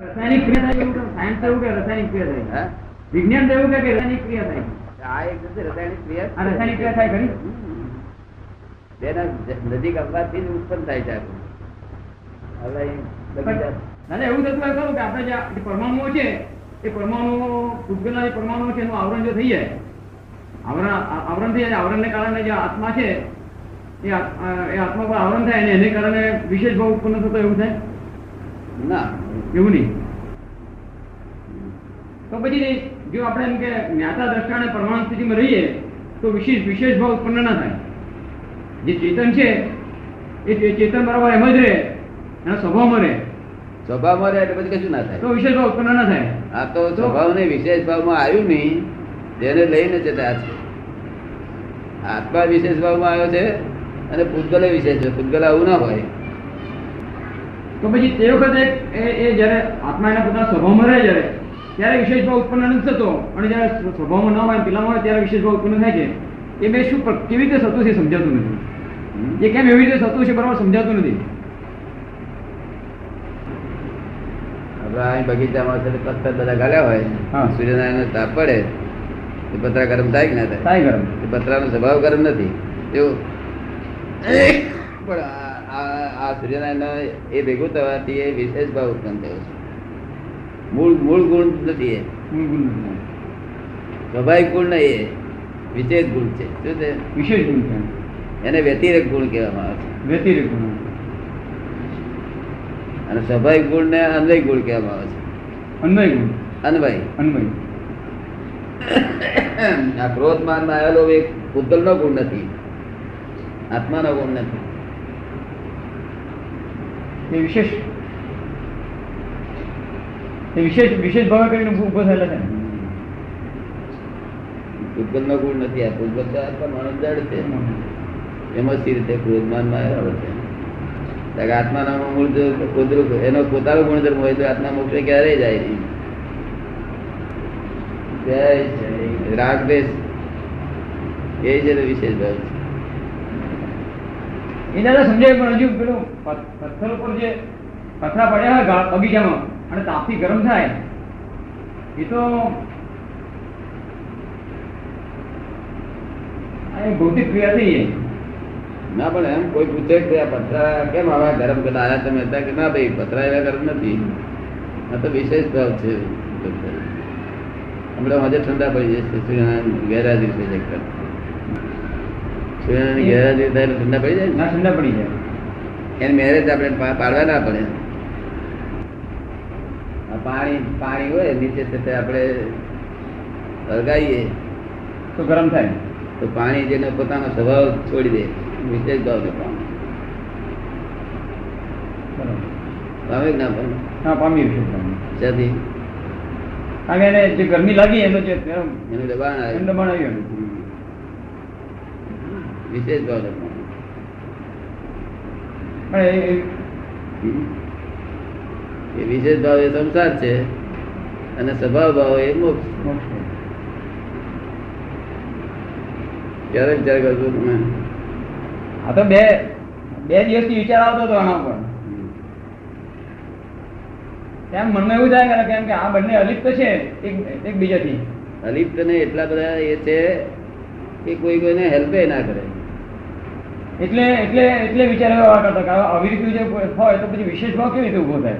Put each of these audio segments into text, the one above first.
રાસાયણિક ક્રિયા થાય એવું સાયન્સ એવું કે રાસાયણિક ક્રિયા થાય વિજ્ઞાન તો એવું કે રાસાયણિક ક્રિયા થાય આ એક રાસાયણિક ક્રિયા આ રાસાયણિક ક્રિયા થાય ખરી બેના નજીક આવવાથી જ ઉત્પન્ન થાય છે હવે દાદા એવું થતું હોય ખરું કે આપણે જે પરમાણુઓ છે એ પરમાણુ પૂતગલના જે પરમાણુઓ છે એનું આવરણ જો થઈ જાય આવરણ થઈ જાય આવરણને કારણે જે આત્મા છે એ આત્મા પર આવરણ થાય અને એને કારણે વિશેષ ભાવ ઉત્પન્ન થતો એવું થાય ના એવું નહીં. તો પછી જો આપણે એમ કે જ્ઞાતા દ્રષ્ટાને પરમાણુ સ્થિતિમાં રહીએ તો વિશેષ ભાવ ઉત્પન્ન ના થાય. જે ચેતન છે એ ચેતન બરાબર એમ જ રહે, એનો સ્વભાવમાં રહે. સ્વભાવમાં રહે એટલે પછી કશું ના થાય, તો વિશેષ ભાવ ઉત્પન્ન ના થાય. આ તો સ્વભાવ ને વિશેષ ભાવમાં આવ્યું નહીં, તેને લઈને જતા છે. આત્મા વિશેષ ભાવમાં આવ્યો છે અને પૂતગલ વિશેષ છે. પૂતગલ આવું ના હોય. તો પછી તે વખતે એ જયારે આત્મા એના પોતાના સ્વભાવમાં રહે જયારે ત્યારે વિશેષ ભાવ ઉત્પન્ન નથી થતો, અને જયારે સ્વભાવમાં ન હોય પેલામાં હોય ત્યારે વિશેષ ભાવ ઉત્પન્ન થાય છે. એ બે શું કેવી રીતે થતું છે સમજાતું નથી. એ કેમ એવી રીતે થતું છે બરાબર સમજાતું નથી. હવે અહીં બગીચામાં પથ્થર બધા ગાલ્યા હોય, સૂર્યનારાયણ તાપ પડે એ પતરા ગરમ થાય કે ના થાય? થાય ગરમ. એ પતરાનો સ્વભાવ ગરમ નથી એવું, પણ આ સૂર્યનારાયણ એ ભેગું થવાથી એ વિશેષ ભાવ ઉત્પન્ન થયો છે. મૂળ ગુણ નથી, એ સ્વાભાવિક ગુણ નહીં, એ વિશેષ ગુણ છે. શું છે? વિશેષ ગુણ છે. એને વ્યતિરેક ગુણ કહેવામાં આવે છે. વ્યતિરેક ગુણ. અને સ્વાભાવિક ગુણ ને અન્વય ગુણ કહેવામાં આવે છે. અન્વય ગુણ. અન્વય. આ ક્રોધ માન માં આવેલો એક પૂતગલ નો ગુણ નથી, આત્મા નો ગુણ નથી. વિશેષ ભાવ કરીને ઉભો થયેલા છે. પૂતગલ નો ગુણ નથી. આ પૂતગલ તો આત્મા જડ છે. એમાં સી રીતે ક્રોધમાન માં આવ્યો છે. આત્મા મૂળ એનો પોતાનો ગુણધર્મ હોય તો આત્મા મોક્ષે ક્યારેય જાય નહીં. રાગ દેશ એ છે વિશેષ ભાવ છે. એ દાદા સમજાય, પણ હજુ પેલું પથ્થર ઉપર જે પથરા પડ્યા હોય બગીચામાં અને તાપથી ગરમ થાય એ તો ભૌતિક ક્રિયા થઈ જાય. ના પણ એમ કોઈ પૂછે કે આ પથરા કેમ આવા ગરમ કરતા આવ્યા તમે? કે ના ભાઈ પથરા એવા ગરમ નથી, આ તો વિશેષ ભાવ છે. હમણાં હજે ઠંડા પડી જશે. સૂર્યનારાયણ ગેરહાજરી થઈ જાય. સૂર્યનારાયણ ગેરહાજરી થાય ઠંડા પડી જાય. ના, ઠંડા પડી જાય. એની મેરેજ આપણે પાડવા ના પડે. પાણી હોય નીચે આપણે હળગાવીએ તો ગરમ થાય. તો પાણી જેને પોતાનો સ્વભાવ છોડી દે, વિશેષ ભાવ છે પામે ના પામે? હા, પામી છે. ત્યાંથી કારણ કે એને જે ગરમી લાગી એનું જે એનું દબાણ આવ્યું વિશેષ ભાવ છે. એ વિશેષ ભાવ એ સંસાર છે અને સ્વભાવ ભાવ એ મોક્ષ. ક્યારેક કરશો તમે? આ તો બે દિવસથી વિચાર આવતો હતો આના ઉપર. એમ મનમાં એવું થાય કેમ કે આ બંને અલિપ્ત છે એકબીજાથી. અલિપ્ત ને એટલા બધા એ છે કે કોઈને હેલ્પે ના કરે. એટલે વિચાર એવા કરતા કે આવી રીતે જે હોય તો પછી વિશેષ ભાવ કેવી રીતે ઉભો થાય?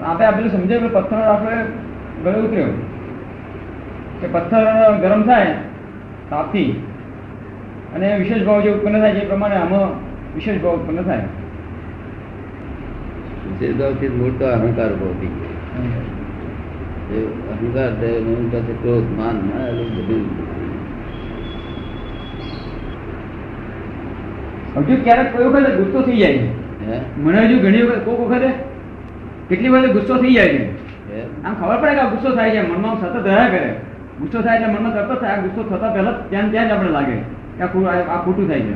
આપણે આપેલું સમજાય કે પથ્થર આપણે ગળે ઉતર્યો કે પથ્થર ગરમ થાય તાપથી અને વિશેષ ભાવ જે ઉત્પન્ન થાય એ પ્રમાણે આમાં વિશેષ ભાવ ઉત્પન્ન થાય. વિશેષ ભાવથી મૂળ તો અહંકાર ભાવ થઈ ગયો. અહંકાર પાસે ક્રોધ માન હજુ ક્યારેક કોઈ વખતે ગુસ્સો થઈ જાય છે. મને હજુ ઘણી વખત કોઈક વખતે કેટલી વખતે ગુસ્સો થઈ જાય છે. આમ ખબર પડે કે ગુસ્સો થાય છે, મનમાં સતત રહ્યા કરે. ગુસ્સો થાય એટલે મનમાં તરત થાય. ગુસ્સો થતા પહેલા ત્યાં જ આપણે લાગે કે આ ખોટું થાય છે,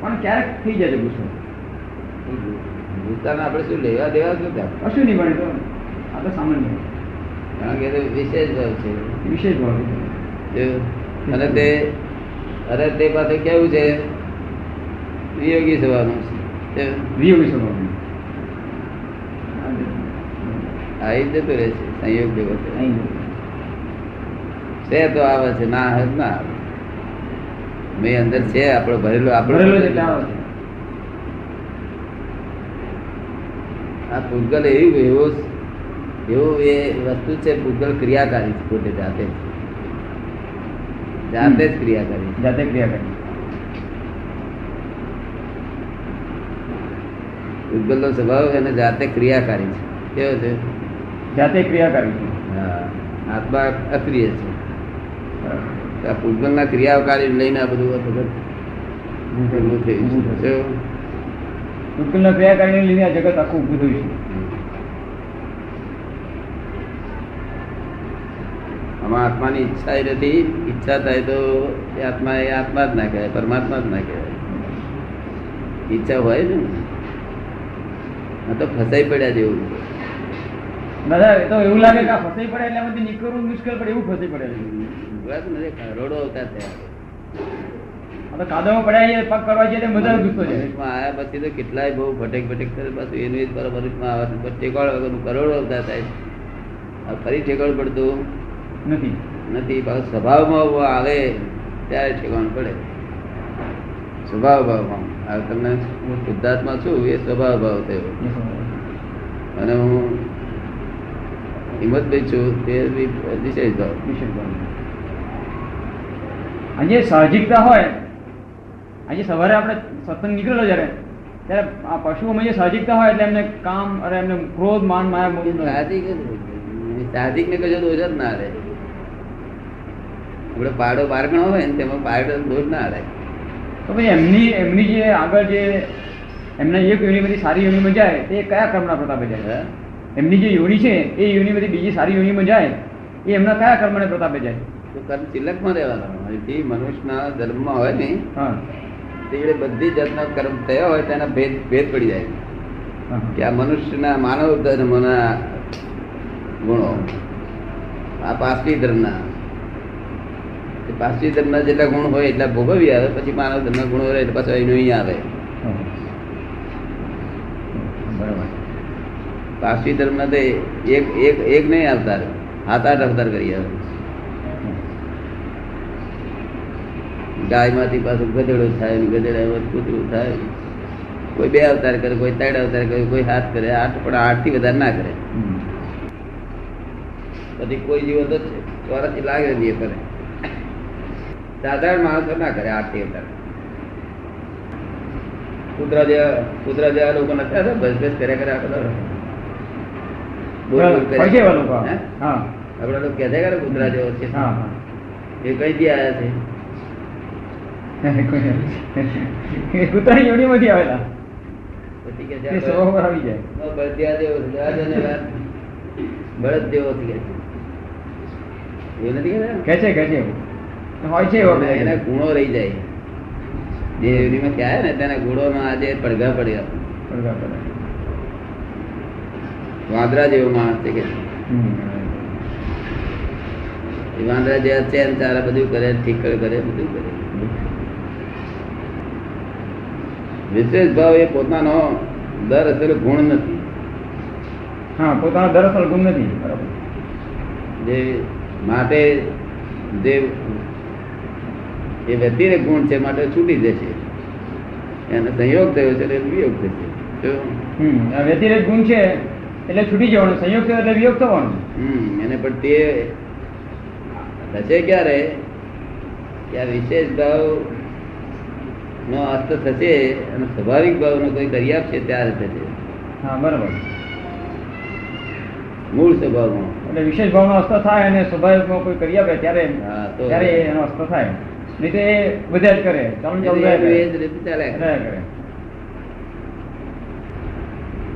પણ ક્યારેક થઈ જાય છે ગુસ્સો. ગુસ્સાને આપણે શું લેવા દેવા શું થાય? કશું નહીં બને તો આ તો સામાન્ય. કારણ કે વિશેષ ભાવ છે. વિશેષ ભાવ અને તે પાસે કેવું છે? વિયોગી સ્વભાવનું છે. વિયોગી સ્વભાવ. આવી જતો રહે છે સંયોગ જેવો છે. છે તો આવે છે, ના આવે તો ના આવે. મેં અંદર છે આપણો ભરેલો ભરેલો જ એટલે આવે છે. આ પૂતગલ એવું એ વસ્તુ છે. પૂતગલ ક્રિયાકારી છે, પોતે જાતે જ ક્રિયાકારી છે. જાતે ક્રિયા કરી. પૂતગલ નો સ્વભાવ એને જાતે ક્રિયાકારી છે. કેવો છે? જાતે ક્રિયા કરી છે. હા, આત્મા અક્રિય છે. આ પૂતગલ ના ક્રિયાકારી લઈને આ બધું ઊભું થયું છે. પૂતગલના ક્રિયા કરીને લીધે આ જગત આખું ઊભું થયું છે. આમાં આત્માની ઈચ્છા નથી. ઈચ્છા થાય તો એ આત્મા જ ના કહેવાય, પરમાત્મા જ ના કહેવાય. ઈચ્છા હોય ને, આ તો ફસાઈ પડ્યા જેવું. દાદા એ તો એવું લાગે કે આ ફસાઈ પડે એટલે એમાંથી નીકળવું મુશ્કેલ પડે એવું ફસાઈ પડે. કરોડો અવતાર થયા. આ તો કાદવમાં પડ્યા છે, પગ કરવા જઈએ મજા ગુસ્સો છે. મનુષ્યમાં આવ્યા પછી તો કેટલાય બહુ ભટેક કરે. પાછું એનું જ મનુષ્યમાં આવે છે. ઠેકાણ વગરનું કરોડો અવતાર થાય છે. ફરી ઠેકાણ પડતું નથી. પાછું સ્વભાવમાં આવે ત્યારે ઠેકાણ પડે. સ્વભાવ ભાવમાં હવે તમને હું શુદ્ધાત્મા છું એ સ્વભાવ ભાવ થયો. અને હું હિંમતભાઈ છું તે વિશેષ ભાવ. આજે સાહજિકતા હોય, આજે સવારે આપણે સત્સંગ નીકળેલો જ્યારે ત્યારે આ પશુઓમાં જે સાહજિકતા હોય એટલે એમને કામ અરે એમને ક્રોધ માન માયા સાહજિક ને કશો દોષ જ ના રહે. આપણે પાડો બારગણો હોય ને તેમાં પાડો દોષ ના રહે. તો ભાઈ એમની જે આગળ જે એમના એક યોનિમાંથી સારી યોનિમાં જાય તે કયા કર્મના પ્રતાપે જાય? એમની જે યોનિ છે એ યોનિમાંથી બીજી સારી યોનિમાં જાય એ એમના કયા કર્મને પ્રતાપે જાય? તો કર્મ તિલકમાં રહેવાનો. જે મનુષ્યના જન્મમાં હોય ને હા, તે બધી જાતના કર્મ થયા હોય તેના ભેદ પડી જાય કે આ મનુષ્યના માનવ ધર્મના ગુણો, આ પાર્થિવ ધર્મના જેટલા ગુણ હોય એટલા ભોગવી આવે. પછી માનવ ધર્મના ગુણો રહે એટલે પાછો એનો અહીં આવે. બરાબર. પાર્થિવ ધર્મના તો એક નહીં અવતાર, 7-8 અવતાર કરી આવે. ગાય માંથી પાછું ગધેડો થાય, ગધેડા કૂતરું થાય. કોઈ 2 અવતાર કરે, કોઈ 3 અવતાર કરે, કોઈ 7 કરે. 8 પણ 8 થી વધારે ના કરે. પછી કોઈ જીવો તો 84 લાગે ને એ કરે. સાધારણ માણસો ના કરે 8 થી વધારે. કૂતરા જેવા લોકો નથી હતા, બસ કર્યા કરે આખો દાડો. આપડે લોકો કહે છે કે કૂતરા જેવો છે, એ કઈ થી આવ્યા છે? કૂતરાની યોનિમાંથી આવેલા. પછી કે આવી જાય બળદિયા જેવો બળદ જેવો એવું નથી કે છે હોય છે એના ગુણો રહી જાય. જે યોનિમાં ક્યાં ને તેના ગુણોમાં આજે પડઘા પડ્યા. વાંદરા જેવો માણસ છે કે વાંદરા જેવા ચેન ચારા બધું કરે, ઠીકર કરે, બધું કરે. વિશેષ ભાવ એ પોતાનો દર અસર ગુણ નથી. હા, પોતાનો દર અસર ગુણ નથી. બરાબર. જે માટે જે એ વ્યક્તિને ગુણ છે માટે છૂટી જશે. એને સંયોગ થયો છે એટલે વિયોગ થશે. વ્યતિરેક ગુણ છે એટલે છૂટી જવાનું, સંયોગ થયો એટલે વિયોગ થવાનો. એને પણ તે થશે ક્યારે કે આ વિશેષ ભાવ નો અસ્ત થશે અને સ્વાભાવિક ભાવ નો કોઈ કરી આપશે ત્યારે થશે. હા, બરાબર. મૂળ સ્વભાવમાં એટલે વિશેષ ભાવનો અસ્ત થાય અને સ્વાભાવિકમાં કોઈ કરી આપે ત્યારે એનો અસ્ત થાય. નહીં તો એ બધા જ કરે, ચાલુ ચાલ્યા કરે.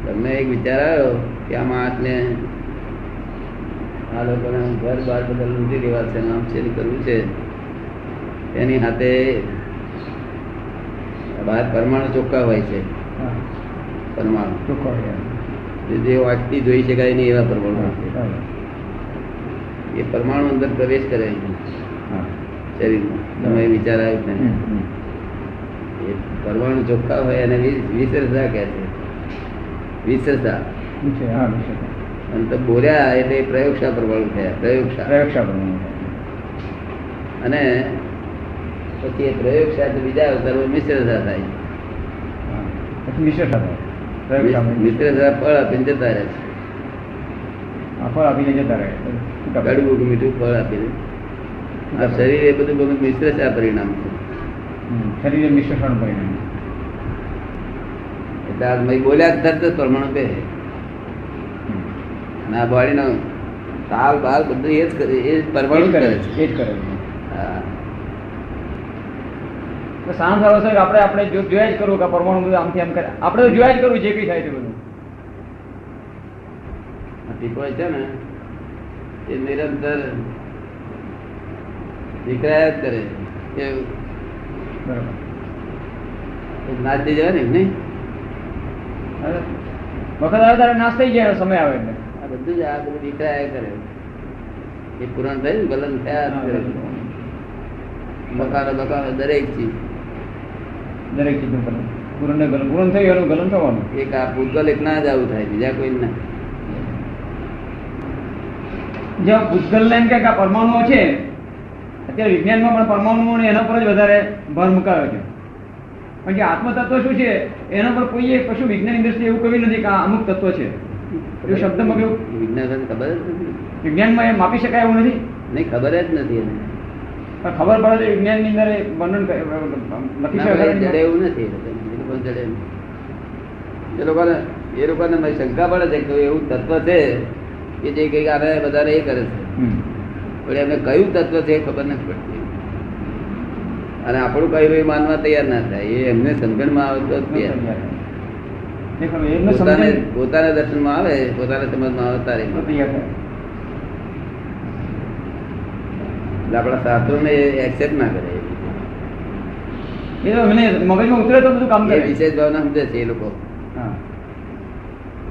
તમને એક વિચાર આવ્યો કે આ માણસને આ લોકોને ઘર બહાર બધા લૂંટી દેવા છે, નામ છે કરવું છે, એની હાથે બહાર પરમાણુ ચોખ્ખા હોય છે. પરમાણુ ચોખ્ખા જે વાટકી જોઈ શકાય નહીં એવા પરમાણુ. એ પરમાણુ અંદર પ્રવેશ કરે શરીરમાં. તમે વિચાર આવ્યો ને એ પરમાણુ ચોખ્ખા હોય અને વિસર્જા કહે છે. વિસર્જા અને તો બોલ્યા એટલે પ્રયોગશા પ્રમાણ થયા, પ્રયોગશા પ્રમાણે. અને પછી એ પ્રયોગશા બીજા અવતારો મિશ્રતા થાય. પછી મિશ્રતા થાય. પ્રયોગશા મિશ્રતા ફળ આપીને જતા રહે છે. ફળ આપીને જતા રહે. કડવું મીઠું ફળ આપીને. આ શરીર એ બધું મિશ્રતા પરિણામ છે. શરીર મિશ્રણ પરિણામ. એટલે આ બોલ્યા તરત જ પ્રમાણ બે ના બોડીનો તાલ બાલ બધું એ જ કરે, એ પરમાણુ કરે છે. એ જ કરે છે. હા, સાંજ આવે છે કે આપણે જોયા જ કરવું કે પરમાણુ બધું આમથી આમ કરે. આપણે તો જોયા જ કરવું જે કઈ થાય છે બધું. ટીપોય છે ને એ નિરંતર વિકરાયા જ કરે. કેવું? બરાબર. નાચ થઈ જાય ને નહીં? વખત આવે ત્યારે નાશ થઈ જાય, સમય આવે એટલે આ બધું જ આ બધું વિકરાયા કરે. એ પુરાણ થયું ગલન થયા જ કરે. બકાનો દરેક ચીજ પૂરણ પૂરણ થઈ ગયું, ગલન થવાનું. એક આ ભૂતગલ એક ના જ આવું થાય, બીજા કોઈ ના. જે ભૂતગલ એમ કે આ પરમાણુઓ છે, અત્યારે વિજ્ઞાનમાં પણ પરમાણુઓ એના પર જ વધારે ભાર મુકાયો છે. પણ જે આત્મતત્વ શું છે એના પર કોઈએ કશું વિજ્ઞાન દ્રષ્ટિએ એવું કહ્યું નથી કે આ અમુક તત્વ છે. એ શબ્દમાં કેવું વિજ્ઞાન ખબર જ નથી. વિજ્ઞાનમાં એ માપી શકાય એવું નથી. નહીં, ખબર જ નથી એને. પણ ખબર પડે છે વિજ્ઞાનની અંદર એ વર્ણન લખી શકાય જડે એવું નથી. એ લોકોને શંકા પડે છે કે એવું તત્વ છે કે જે કઈક આને બધાને એ કરે છે, પણ એમને કયું તત્વ છે એ ખબર નથી પડતી. અને આપણું કહ્યું એ માનવા તૈયાર ના થાય. એ એમને સમજણમાં આવે તો પોતાના દર્શનમાં આવે, પોતાના સમજમાં આવે તારે. આપણા શાસ્ત્રો ને એક્સેપ્ટ ના કરે. એ તો મને મગજમાં ઉતરે તો બધું કામ કરે. વિશેષ ભાવના સમજે છે એ લોકો. હા,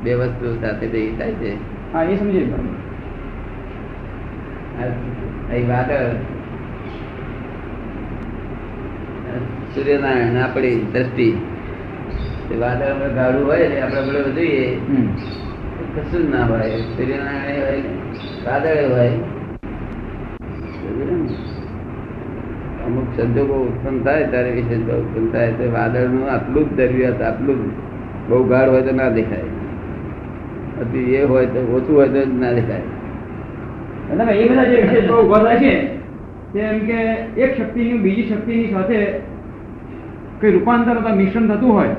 બે વસ્તુ સાથે ભેગી થાય છે. હા, એ સમજી વાદળ સૂર્યનારાયણ આપણી દ્રષ્ટિ વાદળ આપણે ગાડું હોય ને આપણે બધું જોઈએ કશું જ ના હોય. સૂર્યનારાયણ હોય, વાદળ હોય. અમુક સંજોગો ઉત્પન્ન થાય ત્યારે વિશેષ ઉત્પન્ન થાય તો વાદળનું આટલું જ જરૂરિયાત, આટલું જ. બહુ ગાઢ હોય તો ના દેખાય, એ હોય તો ઓછું હોય તો ના દેખાય. એટલે એ બધા જે વિશેષ ભાવ ઉભા થાય છે તે એમ કે એક શક્તિની બીજી શક્તિની સાથે કઈ રૂપાંતર અથવા મિશ્રણ થતું હોય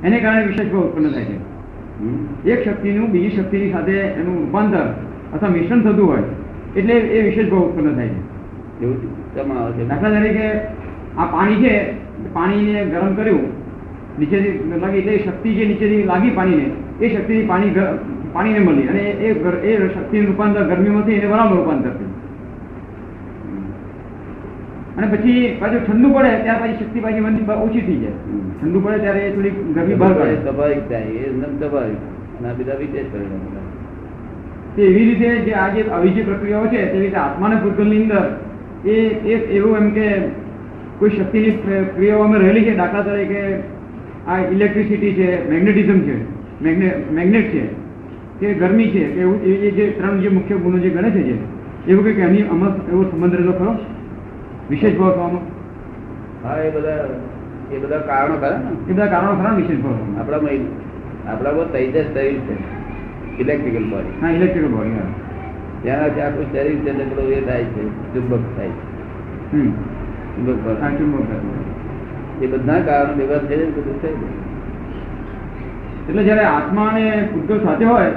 એને કારણે વિશેષ ભાવ ઉત્પન્ન થાય છે. એક શક્તિનું બીજી શક્તિની સાથે એનું રૂપાંતર અથવા મિશ્રણ થતું હોય એટલે એ વિશેષ ભાવ ઉત્પન્ન થાય છે. એવું કેમ આવે છે? દાખલા તરીકે આ પાણી છે, પાણીને ગરમ કર્યું, નીચેથી લાગી એટલે શક્તિ જે નીચેથી લાગી પાણીને, એ શક્તિથી પાણીને મળી અને એ શક્તિનું રૂપાંતર ગરમીમાંથી એને બરાબર રૂપાંતર થયું. અને પછી પાછું ઠંડુ પડે ત્યાર પછી શક્તિ પાછી ઓછી થઈ જાય. ઠંડુ પડે ત્યારે થોડી ગરમી બહાર પડે, સ્વાભાવિક થાય. એ એકદમ સ્વાભાવિક. અને આ બધા વિશેષ પરિણામ. એવી રીતે જે આ જે આવી જે પ્રક્રિયાઓ છે તેવી રીતે આત્માના ભૂતગલની અંદર એ એક એવું એમ કે કોઈ શક્તિની ક્રિયાઓમાં રહેલી છે. દાખલા તરીકે આ ઇલેક્ટ્રિસિટી છે, મેગ્નેટિઝમ છે, મેગ્નેટ છે કે ગરમી છે કે એવું, એ જે ત્રણ જે મુખ્ય ગુણો જે ગણે છે જે એવું કંઈક એની આમાં એવો સંબંધ રહેલો ખરો વિશેષ ભાવ થવાનો? હા, એ બધા કારણો ખરા ને. એ બધા કારણો ખરા વિશેષ ભાવ. આપણામાં તેજસ શરીર છે, ઇલેક્ટ્રિકલ બોડી. હા, ઇલેક્ટ્રિકલ બોડી. હા, ત્યાંથી આખું શરીર છે એટલે પેલું એ થાય છે, ચુંબક થાય છે. ચુંબક એ બધા કારણો ભેગા થઈ જાય બધું થઈ જાય. એટલે જયારે આત્મા અને ભૂતગલ સાથે હોય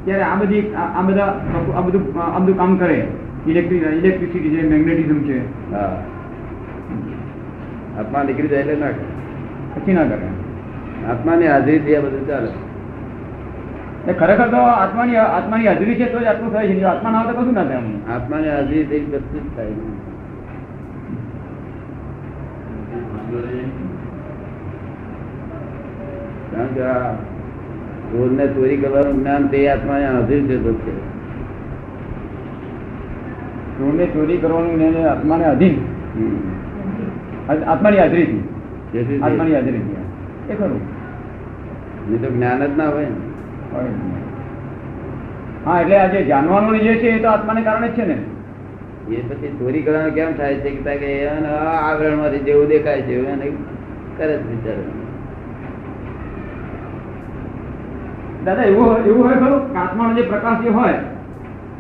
ત્યારે આ બધું કામ કરે. ઇલેક્ટ્રિસિટી છે, મેગ્નેટિઝમ છે. હા, આત્મા નીકળી જાય એટલે ના કરે, પછી ના કરે. આત્માની હાજરી આ બધું ચાલે. ખરેખર તો આત્માની હાજરી છે તો જ આટલું થાય છે. જો આત્મા ના હોય તો કશું ના થાય. આત્માની હાજરી થઈ બધું જ થાય. કારણ કે આ ચોરને ચોરી કરવાનું જ્ઞાન તે આત્માની હાજરી છે. ચોરને ચોરી કરવાનું જ્ઞાન આત્માને અધીન, આત્માની હાજરીથી. આત્માની હાજરીથી એ ખરું. નહીં તો જ્ઞાન જ ના હોય ને. હા એટલે આ જે જાણવાનું જે છે એ તો આત્માને કારણે જ છે ને. એ પછી ચોરી કરવાનું કેમ થાય છે કે આવરણ માંથી જેવું દેખાય છે એવું એને કરે જ વિચાર. દાદા એવું હોય ખરું કે આત્માનો જે પ્રકાશ જે હોય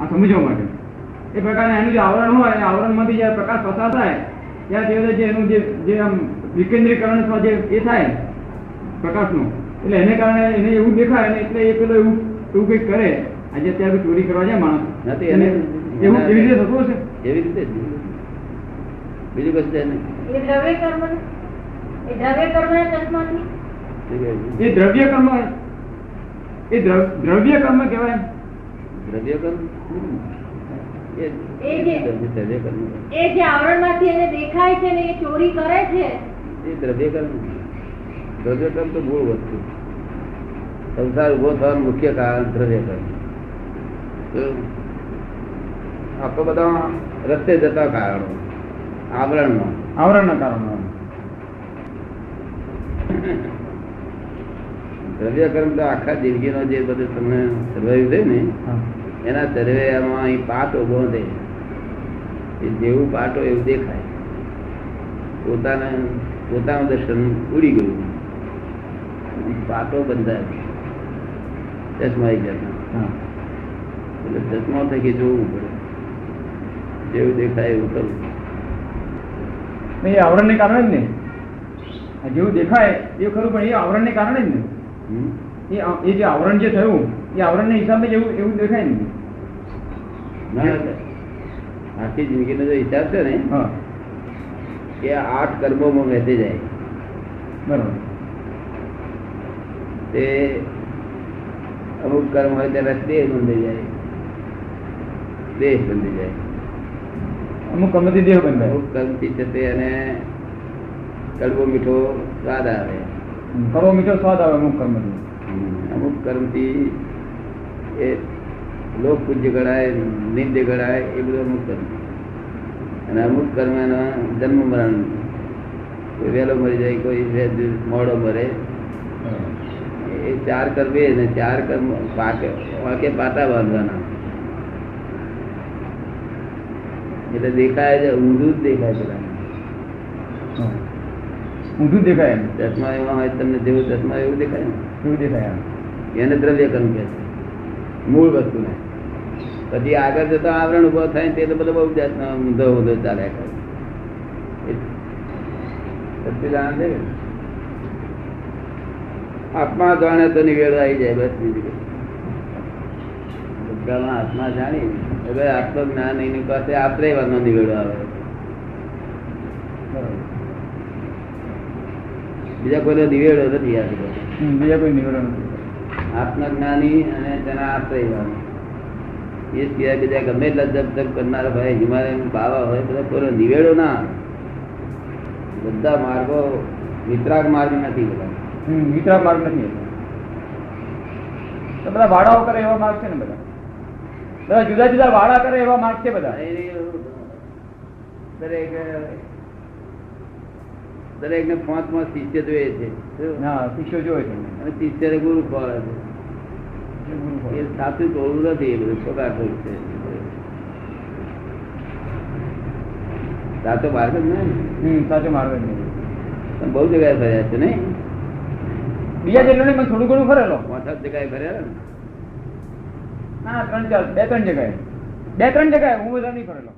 આ સમજવા માટે એ પ્રકારના એનું જે આવરણ હોય એ આવરણમાંથી જ્યારે પ્રકાશ પસાર થાય ત્યારે તે વખતે જે એનું જે આમ વિકેન્દ્રીકરણ અથવા જે એ થાય પ્રકાશનું એટલે એને કારણે એને એવું દેખાય ને એટલે એ પેલો એવું કંઈક કરે. આજે અત્યારે ચોરી કરવા જાય માણસ નથી એને એવું એવી રીતે થતું હશે. એવી રીતે જ બીજું કશું છે નહીં. એ દ્રવ્ય કર્મ ચશ્માથી એ દ્રવ્ય કર્મ દ્રવ્ય કર્મ કહેવાય. દ્રવ્ય કર્મ એ જે- દ્રવ્ય કર્મ એ જે આવરણમાંથી એને દેખાય છે ને એ ચોરી કરે છે એ દ્રવ્ય કર્મ. દ્રવ્ય કર્મ તો મૂળ વસ્તુ. સંસાર ઉભો થવાનું મુખ્ય કારણ દ્રવ્ય કર્મ. તો આખો બધા રસ્તે જતા કારણો આવરણના કારણે દ્રવ્ય કર્મ તો આખા જિંદગીનો જે બધું તમને સર્વાયું છે ને એના સર્વેમાં અહીં પાટો બોંધે એ જેવું પાટો એવું દેખાય. પોતાનું દર્શન ઉડી ગયું પાટો બંધાય ચશ્મા આવી જતા એટલે ચશ્મા થકી જોવું પડે જેવું દેખાય એવું કરવું. એ આવરણને કારણે જ ને જેવું દેખાય એ ખરું પણ એ આવરણને કારણે જ ને એ જે આવરણ જે થયું એ આવરણને હિસાબે એવું દેખાય ને. ના આખી જિંદગીનો જો હિસાબ છે ને હા એ 8 કર્મોમાં વહેતી જાય. બરાબર. તે અમુક કર્મ હોય ત્યારે દેહ બંધાઈ જાય. અમુક કર્મથી દેહ બંધાય. અમુક કર્મથી છે તે એને કડવો મીઠો સ્વાદ આવે. કડવો મીઠો સ્વાદ આવે અમુક કર્મથી. અમુક કર્મથી એ લોક પૂજ્ય ગણાય નિંદ્ય ગણાય એ બધું અમુક કર્મ. અને અમુક કર્મ એના જન્મ મરણ કોઈ વહેલો મરી જાય કોઈ મોડો મરે એ 4 કર્મ એ ને 4 કર્મ વાંકે પાટા બાંધવાના એટલે દેખાય છે ઊંધું જ દેખાય પેલા ઊંધું દેખાય એમ. ચશ્મા એવા હોય તમને જેવું ચશ્મા એવું દેખાય ને એવું દેખાય એમ. એને દ્રવ્ય કર્મ કહે છે મૂળ વસ્તુને. પછી આગળ જતા આવરણ ઉભો થાય તે તો બધો બહુ જાતનો ઊંધો ઊંધો ચાલ્યા કરે. સચ્ચિદાનંદ છે ને? આત્મા જાણે તો નિવેડો આવી જાય બસ બીજું કઈ. બધામાં આત્મા જાણી હવે આત્મજ્ઞાન એની પાસે આશ્રયવાનો નિવેડો આવે. બીજા કોઈનો નિવેડો નથી આ બીજા કોઈ નિવેડો નથી. આત્મજ્ઞાની અને તેના આશ્રયવાનો એ સિવાય બીજા ગમે એટલા જપ જપ કરનારા ભાઈ હિમાલય બાવા હોય બધા કોઈનો નિવેડો ના આવે. બધા માર્ગો વિતરાગ માર્ગ નથી બધા. વિતરાગ માર્ગ નથી. તો બધા વાડાઓ કરે એવા માર્ગ છે ને બધા જુદા જુદા વાડા કરે એવા માર્ગ છે બધા. દરેક ને 5 શિષ્ય જોઈએ છે. હા શિષ્યો જોવે છે અને શિષ્ય ગુરુ ખોળે છે. એ સાચું ટોળું નથી. એ બધું છોકરા ટોળ છે. સાચો માર્ગ જ નહીં. સાચો માર્ગ જ નહીં. તમે બહુ જગ્યાએ ફર્યા છે ને બીજા જેટલો ને થોડું ઘણું ફરેલો. 5 જગ્યાએ ફર્યા ને. ના 3-4 2-3 જગ્યાએ હું બધા નહીં ફરેલો.